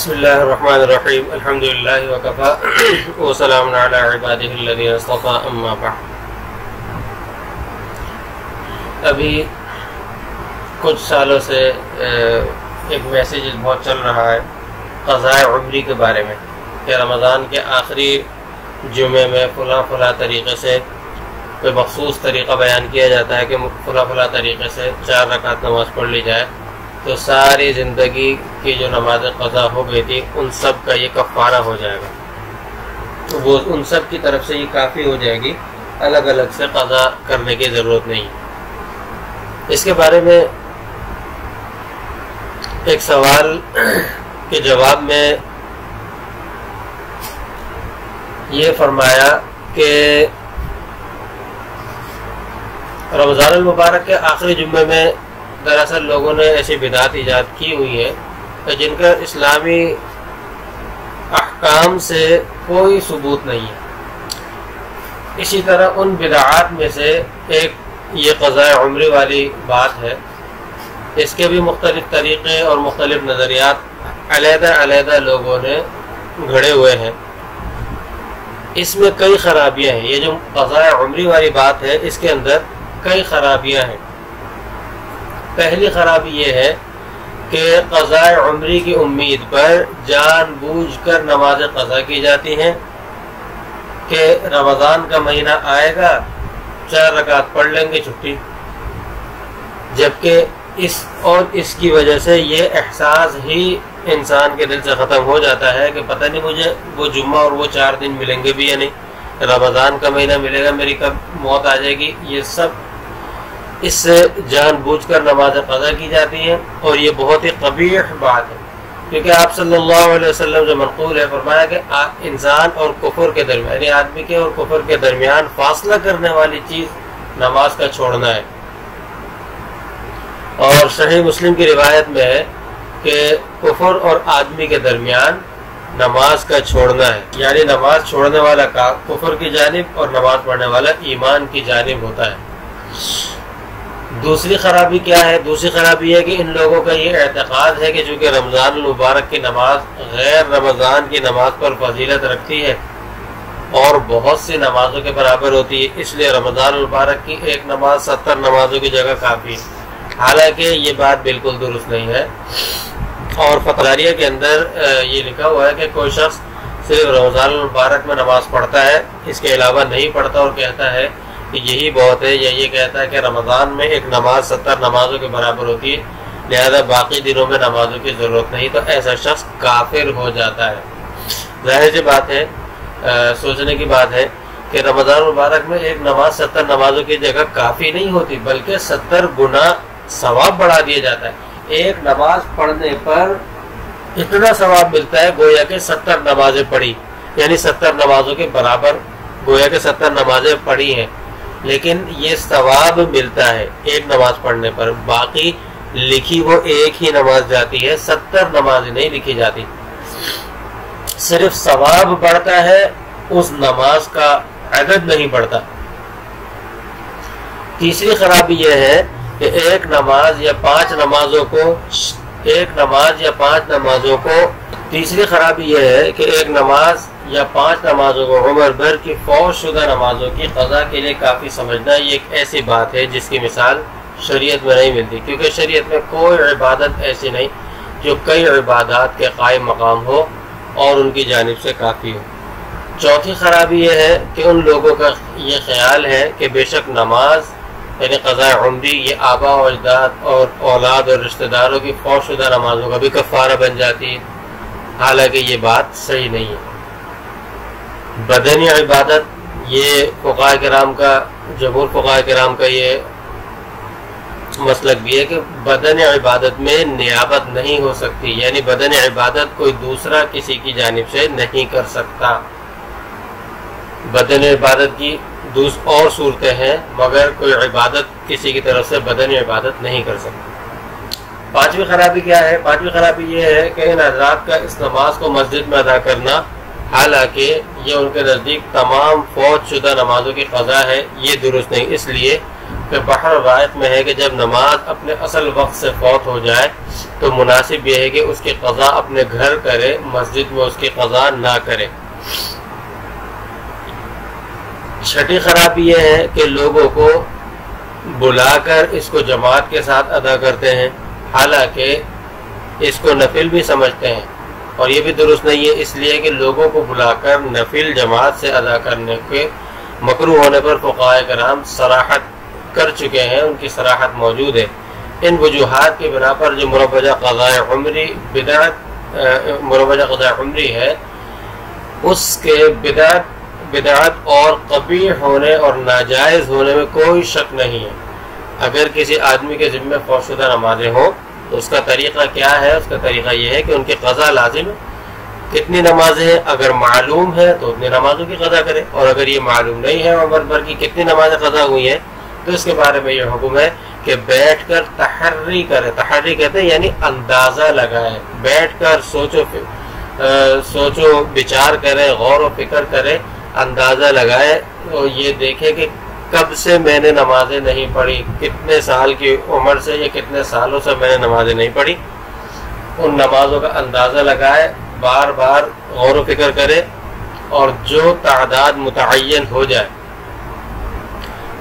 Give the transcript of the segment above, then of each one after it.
بسم اللہ الرحمن الرحیم الحمدللہ وکفی وسلام علی عبادہ الذین اصطفی اما بعد۔ ابھی کچھ سالوں سے ایک میسیج بہت چل رہا ہے قضاء عمری کے بارے میں کہ رمضان کے آخری جمعے میں فلاں طریقے سے کوئی مخصوص طریقہ بیان کیا جاتا ہے کہ فلاں طریقے سے 4 رکعت نماز پڑھ لی جائے تو ساری زندگی کی جو نماز قضا ہو گئی تھی ان سب کا یہ کفارہ ہو جائے گا، تو وہ ان سب کی طرف سے یہ کافی ہو جائے گی، الگ الگ سے قضا کرنے کی ضرورت نہیں۔ اس کے بارے میں ایک سوال کے جواب میں یہ فرمایا کہ رمضان المبارک کے آخری جمعے میں دراصل لوگوں نے ایسی بدعت ایجاد کی ہوئی ہے جن کا اسلامی احکام سے کوئی ثبوت نہیں ہے۔ اسی طرح ان بدعات میں سے ایک یہ قضاء عمری والی بات ہے، اس کے بھی مختلف طریقے اور مختلف نظریات علیحدہ لوگوں نے گھڑے ہوئے ہیں۔ اس میں کئی خرابیاں ہیں، یہ جو قضاء عمری والی بات ہے اس کے اندر کئی خرابیاں ہیں۔ پہلی خرابی یہ ہے کہ قضاء عمری کی امید پر جان بوجھ کر نماز قضا کی جاتی ہیں کہ رمضان کا مہینہ آئے گا 4 رکعت پڑھ لیں گے چھٹی، جبکہ اس کی وجہ سے یہ احساس ہی انسان کے دل سے ختم ہو جاتا ہے کہ پتہ نہیں مجھے وہ جمعہ اور وہ 4 دن ملیں گے بھی یا نہیں، رمضان کا مہینہ ملے گا، میری کب موت آ جائے گی۔ یہ سب اس سے جان بوجھ کر نماز قضا کی جاتی ہیں اور یہ بہت ہی قبیح بات ہے، کیونکہ آپ صلی اللہ علیہ وسلم جو منقول ہے فرمایا کہ انسان اور کفر کے درمیان، یعنی آدمی کے اور کفر کے درمیان فاصلہ کرنے والی چیز نماز کا چھوڑنا ہے۔ اور صحیح مسلم کی روایت میں ہے کہ کفر اور آدمی کے درمیان نماز کا چھوڑنا ہے، یعنی نماز چھوڑنے والا کا کفر کی جانب اور نماز پڑھنے والا ایمان کی جانب ہوتا ہے۔ دوسری خرابی کیا ہے؟ دوسری خرابی ہے کہ ان لوگوں کا یہ اعتقاد ہے کہ چونکہ رمضان المبارک کی نماز غیر رمضان کی نماز پر فضیلت رکھتی ہے اور بہت سی نمازوں کے برابر ہوتی ہے، اس لیے رمضان المبارک کی ایک نماز 70 نمازوں کی جگہ کافی ہے، حالانکہ یہ بات بالکل درست نہیں ہے۔ اور فتواریہ کے اندر یہ لکھا ہوا ہے کہ کوئی شخص صرف رمضان المبارک میں نماز پڑھتا ہے، اس کے علاوہ نہیں پڑھتا اور کہتا ہے کہ یہی بہت ہے، یا یہ کہتا ہے کہ رمضان میں ایک نماز 70 نمازوں کے برابر ہوتی ہے لہذا باقی دنوں میں نمازوں کی ضرورت نہیں، تو ایسا شخص کافر ہو جاتا ہے۔ ظاہر سی بات ہے، سوچنے کی بات ہے کہ رمضان مبارک میں ایک نماز 70 نمازوں کی جگہ کافی نہیں ہوتی، بلکہ 70 گنا ثواب بڑھا دیا جاتا ہے۔ ایک نماز پڑھنے پر اتنا ثواب ملتا ہے گویا کہ 70 نمازیں پڑھی، یعنی 70 نمازوں کے برابر گویا کہ 70 نمازیں پڑھی ہیں، لیکن یہ ثواب ملتا ہے ایک نماز پڑھنے پر، باقی لکھی وہ ایک ہی نماز جاتی ہے، 70 نمازیں نہیں لکھی جاتی، صرف ثواب بڑھتا ہے، اس نماز کا عدد نہیں بڑھتا۔ تیسری خرابی یہ ہے کہ ایک نماز یا 5 نمازوں کو تیسری خرابی یہ ہے کہ ایک نماز یا 5 نمازوں کو عمر بھر کی فوت شدہ نمازوں کی قضا کے لیے کافی سمجھنا، یہ ایک ایسی بات ہے جس کی مثال شریعت میں نہیں ملتی، کیونکہ شریعت میں کوئی عبادت ایسی نہیں جو کئی عبادات کے قائم مقام ہو اور ان کی جانب سے کافی ہو۔ چوتھی خرابی یہ ہے کہ ان لوگوں کا یہ خیال ہے کہ بے شک نماز یعنی قضاء عمری یہ آبا و اجداد اور اولاد اور رشتہ داروں کی فوت شدہ نمازوں کا بھی کفارہ بن جاتی ہے، حالانکہ یہ بات صحیح نہیں ہے۔ بدنی عبادت، یہ فقہاء کرام کا، جمہور فقہاء کرام کا یہ مسلک بھی ہے کہ بدن عبادت میں نیابت نہیں ہو سکتی، یعنی بدن عبادت کوئی دوسرا کسی کی جانب سے نہیں کر سکتا۔ بدن عبادت کی اور صورتیں ہیں مگر کوئی عبادت کسی کی طرف سے بدن عبادت نہیں کر سکتا۔ 5ویں خرابی کیا ہے؟ 5ویں خرابی یہ ہے کہ ان حضرات کا اس نماز کو مسجد میں ادا کرنا، حالانکہ یہ ان کے نزدیک تمام فوت شدہ نمازوں کی قضا ہے، یہ درست نہیں، اس لیے کہ بحر رائق میں ہے کہ جب نماز اپنے اصل وقت سے فوت ہو جائے تو مناسب یہ ہے کہ اس کی قضا اپنے گھر کرے، مسجد میں اس کی قضا نہ کرے۔ چھٹی خرابی یہ ہے کہ لوگوں کو بلا کر اس کو جماعت کے ساتھ ادا کرتے ہیں، حالانکہ اس کو نفل بھی سمجھتے ہیں، اور یہ بھی درست نہیں ہے، اس لیے کہ لوگوں کو بلا کر نفل جماعت سے ادا کرنے کے مکروہ ہونے پر فقہاء کرام صراحت کر چکے ہیں، ان کی صراحت موجود ہے۔ ان وجوہات کی بنا پر جو مروجہ قضاء عمری مروجہ قضاء عمری ہے، اس کے بدعت اور قبیح ہونے اور ناجائز ہونے میں کوئی شک نہیں ہے۔ اگر کسی آدمی کے ذمہ فوت شدہ نمازیں ہوں تو اس کا طریقہ کیا ہے؟ اس کا طریقہ یہ ہے کہ ان کی قضا لازم ہے۔ کتنی نمازیں ہیں؟ اگر معلوم ہے تو اتنی نمازوں کی قضا کرے، اور اگر یہ معلوم نہیں ہے عمر بھر کی کتنی نمازیں قضا ہوئی ہیں تو اس کے بارے میں یہ حکم ہے کہ بیٹھ کر تحری کرے۔ تحری کہتے ہیں یعنی اندازہ لگائے، بیٹھ کر سوچو بچار کرے، غور و فکر کرے، اندازہ لگائے، اور یہ دیکھے کہ کب سے میں نے نمازیں نہیں پڑھی، کتنے سال کی عمر سے یا کتنے سالوں سے میں نے نمازیں نہیں پڑھی، ان نمازوں کا اندازہ لگائے، بار بار غور و فکر کرے، اور جو تعداد متعین ہو جائے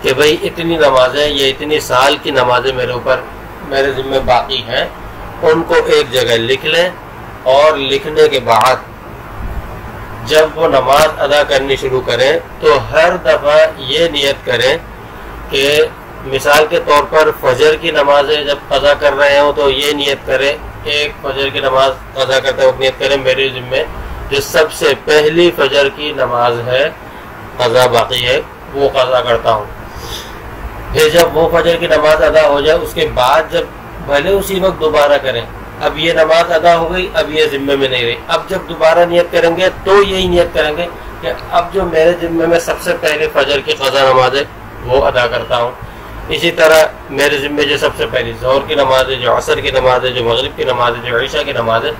کہ بھئی اتنی نمازیں یا اتنی سال کی نمازیں میرے ذمہ باقی ہیں، ان کو ایک جگہ لکھ لیں، اور لکھنے کے بعد جب وہ نماز ادا کرنی شروع کریں تو ہر دفعہ یہ نیت کریں کہ مثال کے طور پر فجر کی نمازیں جب قضا کر رہے ہوں تو یہ نیت کریں، ایک فجر کی نماز قضا کرتے وقت نیت کریں میرے ذمہ جو سب سے پہلی فجر کی نماز ہے قضا باقی ہے وہ قضا کرتا ہوں۔ پھر جب وہ فجر کی نماز ادا ہو جائے اس کے بعد جب بھلے اسی وقت دوبارہ کریں، اب یہ نماز ادا ہو گئی، اب یہ ذمے میں نہیں رہی، اب جب دوبارہ نیت کریں گے تو یہی نیت کریں گے کہ اب جو میرے ذمے میں سب سے پہلے فجر کی قضا نماز ہے وہ ادا کرتا ہوں۔ اسی طرح میرے ذمے جو سب سے پہلی ظہر کی نماز ہے، جو عصر کی نماز ہے، جو مغرب کی نماز ہے، جو عشاء کی نماز ہے،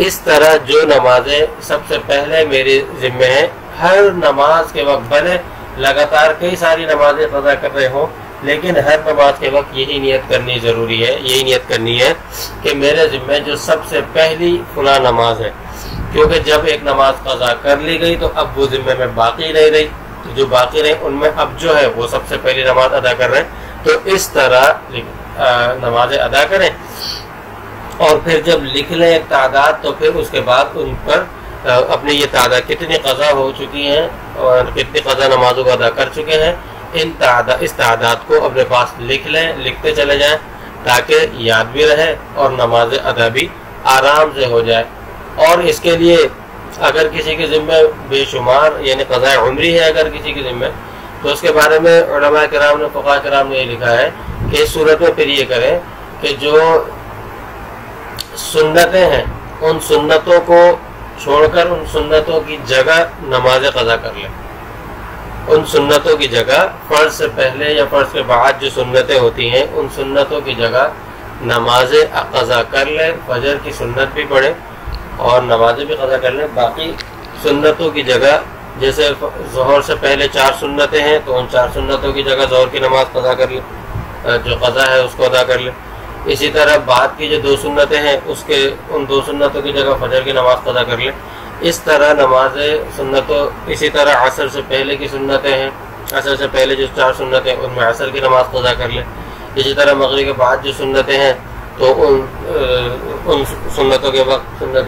اس طرح جو نمازیں سب سے پہلے میرے ذمے ہیں، ہر نماز کے وقت بھلے لگاتار کئی ساری نمازیں قضا کر رہے ہوں لیکن ہر نماز کے وقت یہی نیت کرنی ضروری ہے، یہی نیت کرنی ہے کہ میرے ذمہ جو سب سے پہلی فلاں نماز ہے، کیونکہ جب ایک نماز قضا کر لی گئی تو اب وہ ذمہ میں باقی نہیں رہی، تو جو باقی رہے ان میں اب جو ہے وہ سب سے پہلی نماز ادا کر رہے ہیں، تو اس طرح نمازیں ادا کریں، اور پھر جب لکھ لیں ایک تعداد تو پھر اس کے بعد ان پر اپنی یہ تعداد کتنی قضا ہو چکی ہیں اور کتنی قضا نمازوں کو ادا کر چکے ہیں اس تعداد کو اپنے پاس لکھ لیں، لکھتے چلے جائیں تاکہ یاد بھی رہے اور نماز ادا بھی آرام سے ہو جائے۔ اور اس کے لیے اگر کسی کے ذمہ بے شمار یعنی قضاء عمری ہے اگر کسی کے ذمہ، تو اس کے بارے میں علماء کرام نے فقہاء کرام نے یہ لکھا ہے کہ اس صورت میں پھر یہ کریں کہ جو سنتیں ہیں ان سنتوں کو چھوڑ کر ان سنتوں کی جگہ نماز قضا کر لیں، ان سنتوں کی جگہ فرض سے پہلے یا فرض کے بعد جو سنتیں ہوتی ہیں ان سنتوں کی جگہ نماز قضا کر لیں، فجر کی سنت بھی پڑھیں اور نمازیں بھی قضا کر لیں، باقی سنتوں کی جگہ جیسے ظہر سے پہلے 4 سنتیں ہیں تو ان 4 سنتوں کی جگہ ظہر کی نماز قضا کر لیں، جو قضا ہے اس کو ادا کر لیں۔ اسی طرح بعد کی جو 2 سنتیں ہیں ان 2 سنتوں کی جگہ فجر کی نماز قضا کر لیں۔ اس طرح نماز سنتوں، اسی طرح عصر سے پہلے کی سنتیں ہیں، عصر سے پہلے جو 4 سنتیں ان میں عصر کی نماز قضا کر لیں۔ اسی طرح مغرب کے بعد جو سنتیں ہیں تو ان سنتوں کے وقت سنت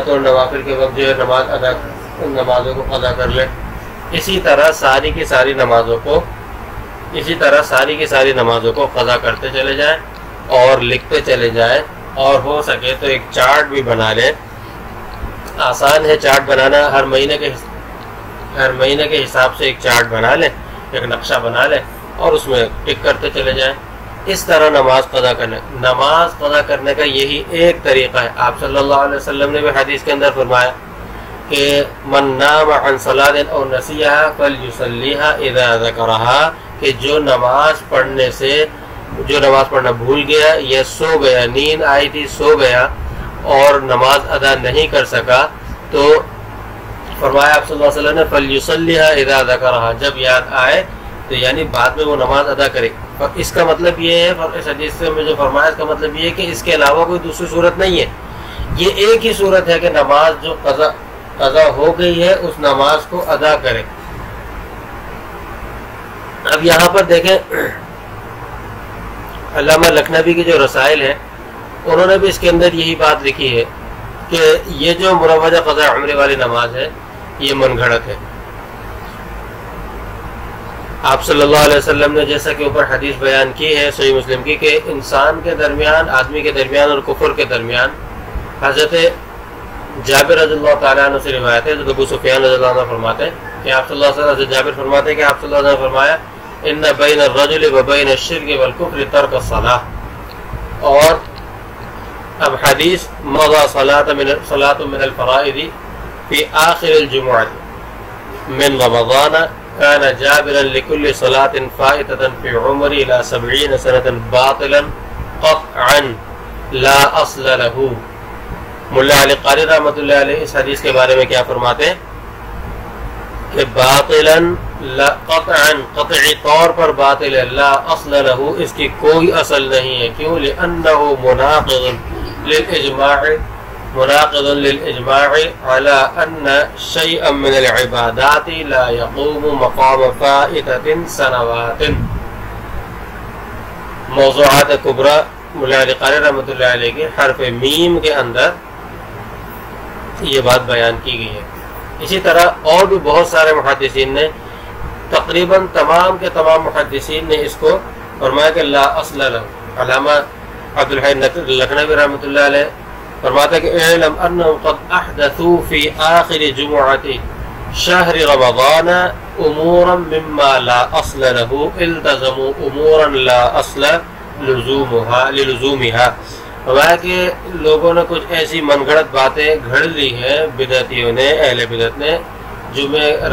اور نوافل کے وقت جو ہے نمازوں کو قضا کر لیں۔ اسی طرح ساری کی ساری نمازوں کو قضا کرتے چلے جائیں اور لکھتے چلے جائیں، اور ہو سکے تو ایک چارٹ بھی بنا لیں۔ آسان ہے چارٹ بنانا، ہر مہینے کے حساب سے ایک چارٹ بنا لیں، ایک نقشہ بنا لیں اور اس میں ٹک کرتے چلے جائیں۔ اس طرح نماز قضا کرنے کا یہی ایک طریقہ ہے۔ آپ صلی اللہ علیہ وسلم نے بھی حدیث کے اندر فرمایا کہ من نام عن صلاۃ او نسیھا فلیصلیھا اذا ذکرھا، کہ جو نماز پڑھنا بھول گیا یا سو گیا، نیند آئی تھی سو گیا اور نماز ادا نہیں کر سکا، تو فرمایا آپ صلی اللہ علیہ وسلم نے فلیصلیھا اذا ذکرھا، جب یاد آئے تو یعنی بعد میں وہ نماز ادا کرے. اور اس کا مطلب یہ ہے، اس حدیث میں جو فرمایا اس کا مطلب یہ ہے کہ اس کے علاوہ کوئی دوسری صورت نہیں ہے. یہ ایک ہی صورت ہے کہ نماز جو قضا ہو گئی ہے اس نماز کو ادا کرے. اب یہاں پر دیکھیں علامہ لکھنوی کے جو رسائل ہیں انہوں نے بھی اس کے اندر یہی بات لکھی ہے کہ یہ جو مروجہ قضاء عمرے والی نماز ہے یہ من گھڑت ہے. آپ صلی اللہ علیہ وسلم نے جیسا کہ اوپر حدیث بیان کی ہے صحیح مسلم کی کہ انسان کے درمیان، آدمی کے درمیان اور کفر کے درمیان، حضرت جابر رضی اللہ تعالیٰ عنہ سے روایت ہے، حضرت ابو سفیان رضی اللہ عنہ فرماتے ہیں کہ آپ صلی اللہ علیہ وسلم، جابر فرماتے ہیں کہ آپ صلی اللہ علیہ وسلم نے فرمایا ان بین الرجل و بین الشرک والکفر ترک الصلاۃ. اور اب حدیث مضى صلاة من الفرائض في آخر الجمعة من رمضان كان جابرا لكل صلاة فائتة في عمر إلى 70 سنة باطلا قطعا لا أصل له. ملا علی قاری رحمۃ اللہ علیہ اس حدیث کے بارے میں کیا فرماتے ہیں کہ باطلا قطعا، قطعی طور پر باطل ہے، لا اصل له، اس کی کوئی اصل نہیں ہے. کیوں؟ لأنه مناقض للإجماع على أن شيئا من العبادات لا يقوم مقام فائتة سنوات. موضوعات کبرى ملا علی قاری رحمۃ اللہ علیہ کے حرف میم کے اندر یہ بات بیان کی گئی ہے. اسی طرح اور بھی بہت سارے محدثین نے، تقریباً تمام کے تمام محدثین نے اس کو فرمایا کہ لا اصل له. علامہ عبدالحی لکھنوی رحمۃ اللہ علیہ فرماتا ہے کہ اعلم انهم قد احدثوا في آخر جمعة شهر رمضان امورا مما لا اصل له التزموا امورا لا اصل لزومها. فرمایا کہ لوگوں نے کچھ ایسی من گھڑت باتیں گھڑ لی ہیں بدعتیوں نے، اہل بدعت نے،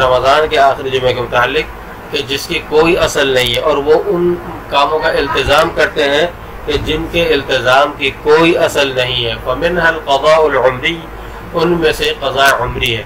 رمضان کے آخری جمعے کے متعلق کہ جس کی کوئی اصل نہیں ہے، اور وہ ان کاموں کا التزام کرتے ہیں کہ جن کے التزام کی کوئی اصل نہیں ہے. فمنها القضاء العمری، ان میں سے قضاء عمری ہے.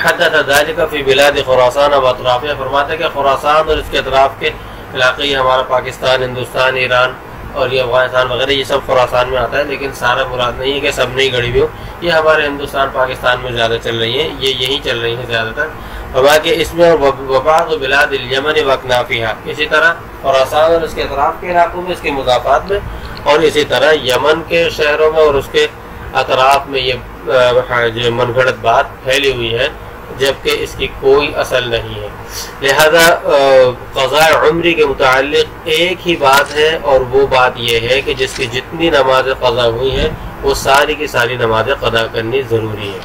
حدث ذلك في بلاد خراسان و اطرافها. فرماتے ہیں کہ خراسان اور اس کے اطراف کے علاقے، ہمارا پاکستان، ہندوستان، ایران اور یہ افغانستان وغیرہ، یہ سب خراسان میں آتا ہے، لیکن سارا مراد نہیں ہے کہ سب نہیں گڑی ہوئی ہو. یہ ہمارے ہندوستان پاکستان میں زیادہ چل رہی ہیں، یہ یہیں چل رہی ہیں زیادہ تر. فرمایا کہ اس میں وبعض بلاد الیمن واکنافها، اسی طرح خراسان اور اس کے اطراف کے علاقوں میں، اس کے مضافات میں، اور اسی طرح یمن کے شہروں میں اور اس کے اطراف میں یہ جو من گھڑت بات پھیلی ہوئی ہے، جبکہ اس کی کوئی اصل نہیں ہے. لہذا قضاء عمری کے متعلق ایک ہی بات ہے، اور وہ بات یہ ہے کہ جس کی جتنی نمازیں قضا ہوئی ہیں وہ ساری کی ساری نمازیں قضا کرنی ضروری ہے.